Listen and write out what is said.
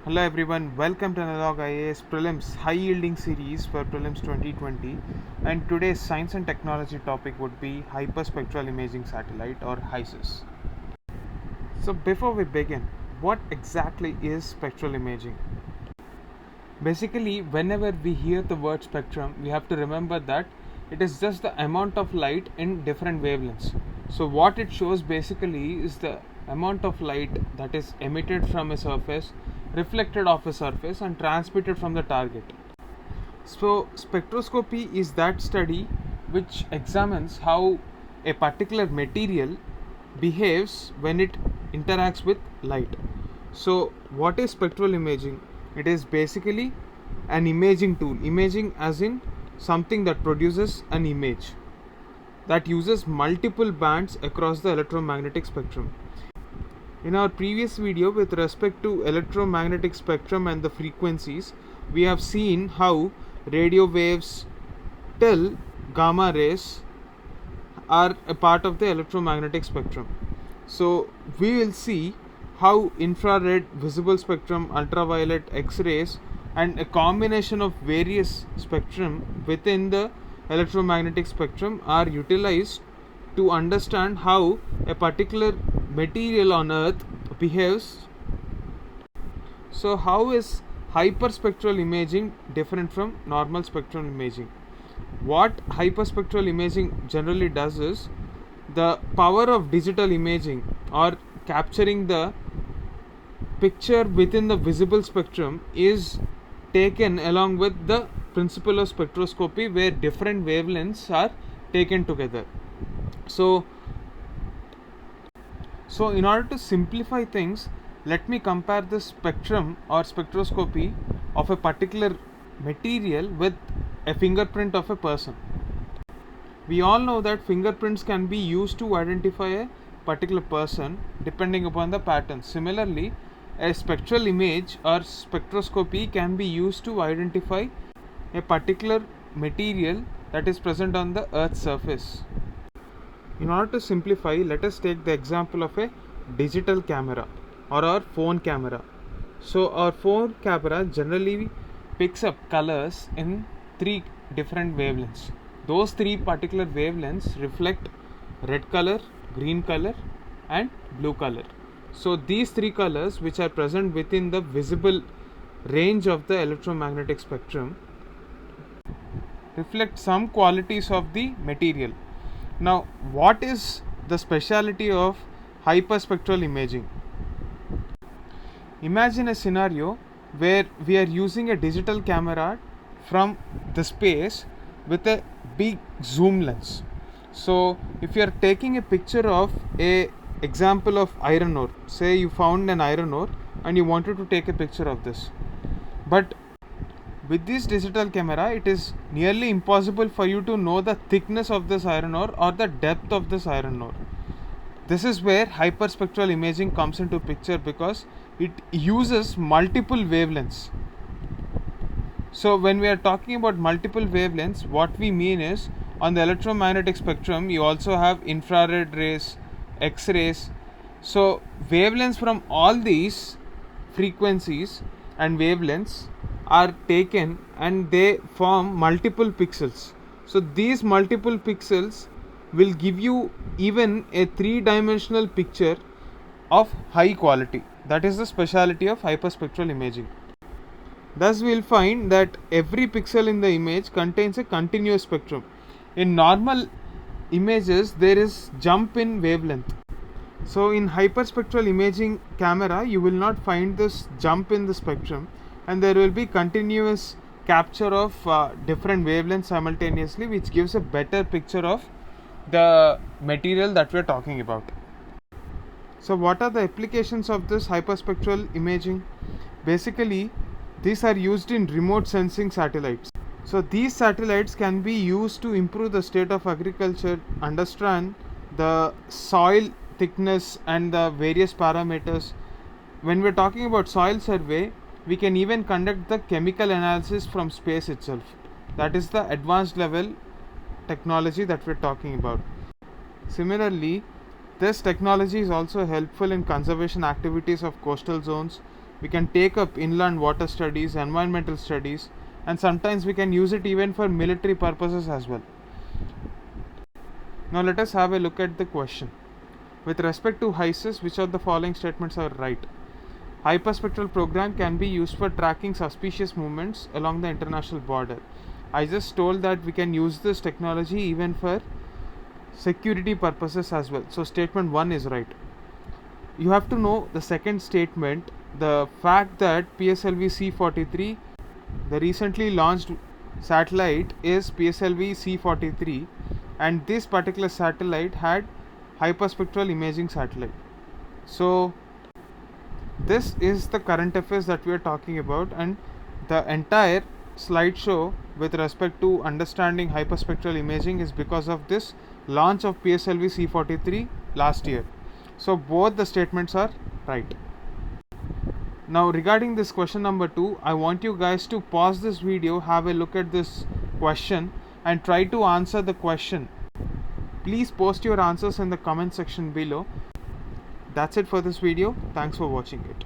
Hello everyone, welcome to Analog IAS Prelims High Yielding Series for Prelims 2020, and today's science and technology topic would be Hyperspectral Imaging Satellite or HISIS. So before we begin, what exactly is spectral imaging? Basically, whenever we hear the word spectrum, we have to remember that it is just the amount of light in different wavelengths. So what it shows basically is the amount of light that is emitted from a surface, reflected off a surface and transmitted from the target. So spectroscopy is that study which examines how a particular material behaves when it interacts with light. So what is spectral imaging? It is basically an imaging tool. Imaging as in something that produces an image that uses multiple bands across the electromagnetic spectrum. In our previous video with respect to electromagnetic spectrum and the frequencies, we have seen how radio waves till gamma rays are a part of the electromagnetic spectrum. So we will see how infrared, visible spectrum, ultraviolet, X-rays and a combination of various spectrum within the electromagnetic spectrum are utilized to understand how a particular material on earth behaves. So how is hyperspectral imaging different from normal spectral imaging? What hyperspectral imaging generally does is the power of digital imaging or capturing the picture within the visible spectrum is taken along with the principle of spectroscopy where different wavelengths are taken together. So in order to simplify things, let me compare the spectrum or spectroscopy of a particular material with a fingerprint of a person. We all know that fingerprints can be used to identify a particular person depending upon the pattern. Similarly, a spectral image or spectroscopy can be used to identify a particular material that is present on the Earth's surface. In order to simplify, let us take the example of a digital camera or our phone camera. So our phone camera generally picks up colors in three different wavelengths. Those three particular wavelengths reflect red color, green color and blue color. So these three colors which are present within the visible range of the electromagnetic spectrum reflect some qualities of the material. Now, what is the speciality of hyperspectral imaging? Imagine a scenario where we are using a digital camera from the space with a big zoom lens. So, if you are taking a picture of a example of iron ore, say you found an iron ore and you wanted to take a picture of this, but with this digital camera it is nearly impossible for you to know the thickness of this iron ore or the depth of this iron ore. This is where hyperspectral imaging comes into picture because it uses multiple wavelengths. So when we are talking about multiple wavelengths, what we mean is on the electromagnetic spectrum you also have infrared rays, X-rays. So wavelengths from all these frequencies and wavelengths are taken and they form multiple pixels. So these multiple pixels will give you even a three-dimensional picture of high quality. That is the speciality of hyperspectral imaging. Thus we will find that every pixel in the image contains a continuous spectrum. In normal images there is jump in wavelength. So in hyperspectral imaging camera you will not find this jump in the spectrum and there will be continuous capture of different wavelengths simultaneously, which gives a better picture of the material that we are talking about. So what are the applications of this hyperspectral imaging? Basically these are used in remote sensing satellites. So these satellites can be used to improve the state of agriculture, understand the soil thickness and the various parameters. When we are talking about soil survey, we can even conduct the chemical analysis from space itself. That is the advanced level technology that we are talking about. Similarly, this technology is also helpful in conservation activities of coastal zones, We can take up inland water studies, environmental studies, and sometimes we can use it even for military purposes as well. Now let us have a look at the question. With respect to HISIS, which of the following statements are right? Hyperspectral program can be used for tracking suspicious movements along the international border. I just told that we can use this technology even for security purposes as well. So statement 1 is right. You have to know the second statement, the fact that PSLV C-43, the recently launched satellite is PSLV C-43, and this particular satellite had hyperspectral imaging satellite. So this is the current affairs that we are talking about, and the entire slideshow with respect to understanding hyperspectral imaging is because of this launch of PSLV C-43 last year. So both the statements are right. Now regarding this question number 2, I want you guys to pause this video, have a look at this question and try to answer the question. Please post your answers in the comment section below. That's it for this video. Thanks for watching it.